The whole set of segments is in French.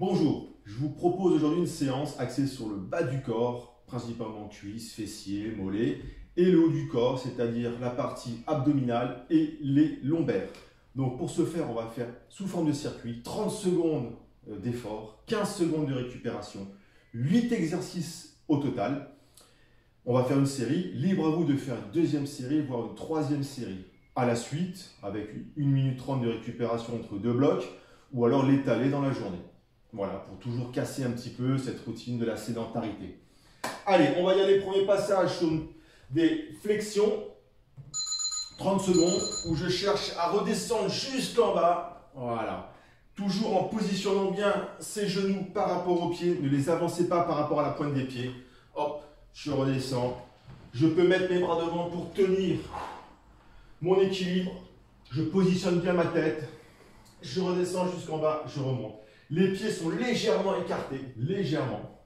Bonjour, je vous propose aujourd'hui une séance axée sur le bas du corps, principalement cuisses, fessiers, mollets, et le haut du corps, c'est-à-dire la partie abdominale et les lombaires. Donc pour ce faire, on va faire sous forme de circuit 30 secondes d'effort, 15 secondes de récupération, 8 exercices au total. On va faire une série, libre à vous de faire une deuxième série, voire une troisième série. À la suite, avec 1 minute 30 de récupération entre deux blocs, ou alors l'étaler dans la journée. Voilà, pour toujours casser un petit peu cette routine de la sédentarité. Allez, on va y aller. Premier passage sur des flexions. 30 secondes où je cherche à redescendre jusqu'en bas. Voilà. Toujours en positionnant bien ses genoux par rapport aux pieds. Ne les avancez pas par rapport à la pointe des pieds. Hop, je redescends. Je peux mettre mes bras devant pour tenir mon équilibre. Je positionne bien ma tête. Je redescends jusqu'en bas, je remonte. Les pieds sont légèrement écartés, légèrement.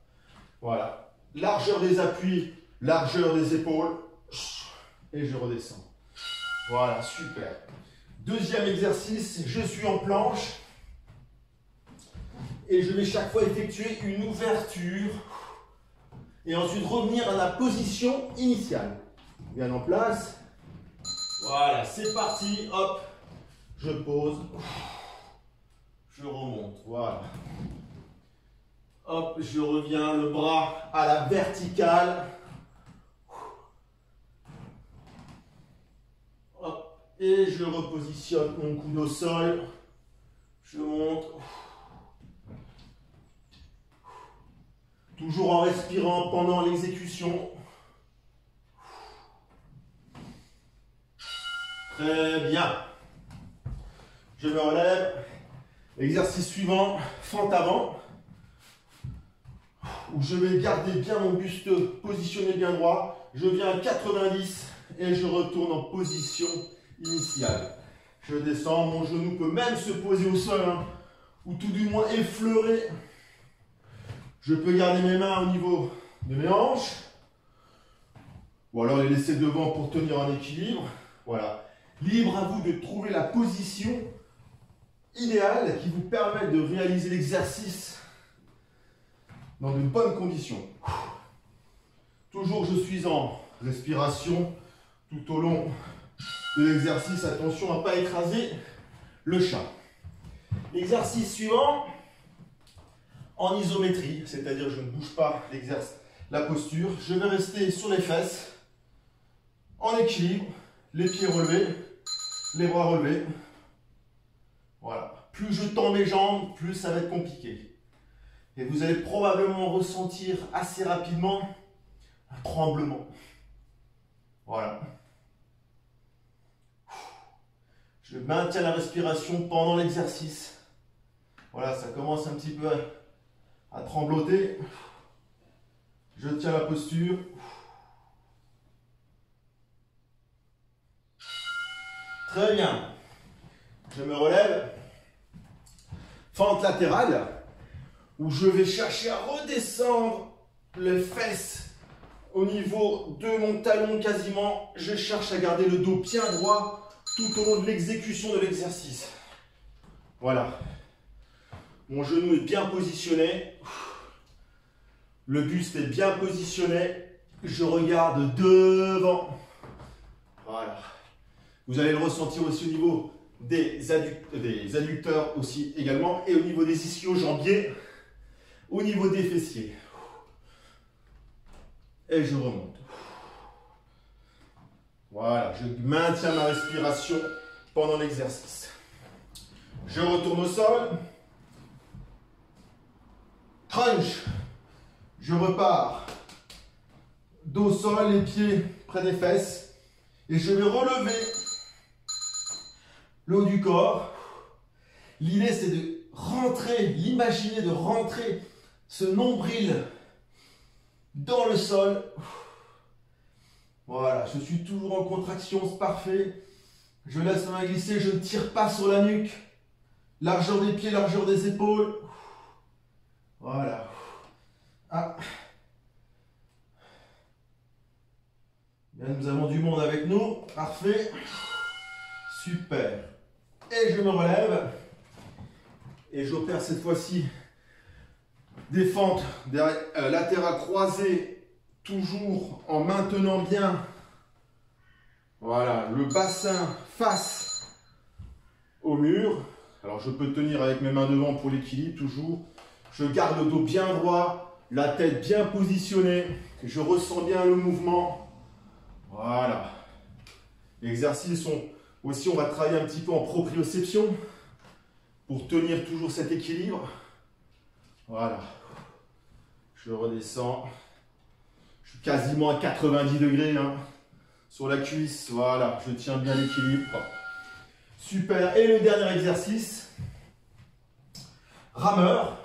Voilà. Largeur des appuis, largeur des épaules. Et je redescends. Voilà, super. Deuxième exercice, je suis en planche. Et je vais chaque fois effectuer une ouverture. Et ensuite revenir à la position initiale. Bien en place. Voilà, c'est parti. Hop, je pose. Je remonte, voilà. Hop, je reviens, le bras à la verticale. Hop, et je repositionne mon coude au sol. Je monte. Toujours en respirant pendant l'exécution. Très bien. Je me relève. Exercice suivant, fente avant, où je vais garder bien mon buste positionné bien droit. Je viens à 90 et je retourne en position initiale. Je descends, mon genou peut même se poser au sol, hein, ou tout du moins effleurer. Je peux garder mes mains au niveau de mes hanches, ou alors les laisser devant pour tenir un équilibre. Voilà. Libre à vous de trouver la position idéal qui vous permet de réaliser l'exercice dans de bonnes conditions. Toujours je suis en respiration tout au long de l'exercice. Attention à ne pas écraser le chat. Exercice suivant, en isométrie, c'est-à-dire je ne bouge pas la posture. Je vais rester sur les fesses, en équilibre, les pieds relevés, les bras relevés. Voilà. Plus je tends mes jambes, plus ça va être compliqué. Et vous allez probablement ressentir assez rapidement un tremblement. Voilà. Je maintiens la respiration pendant l'exercice. Voilà, ça commence un petit peu à trembloter. Je tiens la posture. Très bien. Je me relève. Fente latérale, où je vais chercher à redescendre les fesses au niveau de mon talon quasiment. Je cherche à garder le dos bien droit tout au long de l'exécution de l'exercice. Voilà. Mon genou est bien positionné. Le buste est bien positionné. Je regarde devant. Voilà. Vous allez le ressentir aussi au niveau des adducteurs aussi également, et au niveau des ischio-jambiers, au niveau des fessiers. Et je remonte. Voilà, je maintiens ma respiration pendant l'exercice. Je retourne au sol. Crunch. Je repars. Dos au sol, les pieds près des fesses. Et je vais relever le haut du corps. L'idée, c'est de rentrer, l'imaginer de rentrer ce nombril dans le sol. Voilà, je suis toujours en contraction, c'est parfait. Je laisse ma main glisser, je ne tire pas sur la nuque. Largeur des pieds, largeur des épaules. Voilà. Ah. Bien, nous avons du monde avec nous. Parfait. Super. Et je me relève. Et j'opère cette fois-ci Des fentes latérales croisées, toujours en maintenant bien, voilà, le bassin face au mur. Alors je peux tenir avec mes mains devant pour l'équilibre, toujours. Je garde le dos bien droit, la tête bien positionnée, je ressens bien le mouvement. Voilà. L'exercice, aussi on va travailler un petit peu en proprioception pour tenir toujours cet équilibre. Voilà. Je redescends. Je suis quasiment à 90 degrés hein, sur la cuisse. Voilà, je tiens bien l'équilibre. Super. Et le dernier exercice, rameur.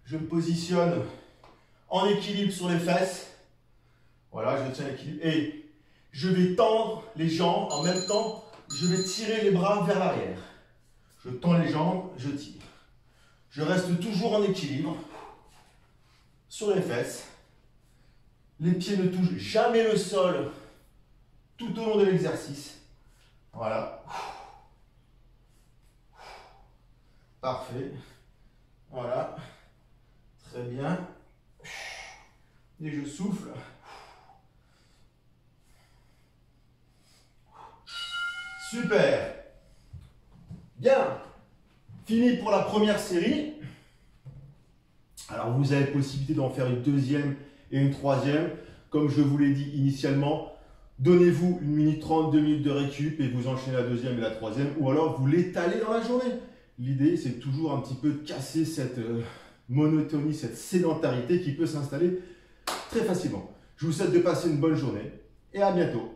Je me positionne en équilibre sur les fesses. Voilà, je tiens l'équilibre. Et je vais tendre les jambes. En même temps, je vais tirer les bras vers l'arrière. Je tends les jambes, je tire. Je reste toujours en équilibre sur les fesses. Les pieds ne touchent jamais le sol tout au long de l'exercice. Voilà. Parfait. Voilà. Très bien. Et je souffle. Super. Bien. Fini pour la première série. Alors vous avez possibilité d'en faire une deuxième et une troisième. Comme je vous l'ai dit initialement, donnez-vous 1 minute 30, 2 minutes de récup et vous enchaînez la deuxième et la troisième. Ou alors vous l'étalez dans la journée. L'idée c'est toujours un petit peu de casser cette monotonie, cette sédentarité qui peut s'installer très facilement. Je vous souhaite de passer une bonne journée et à bientôt.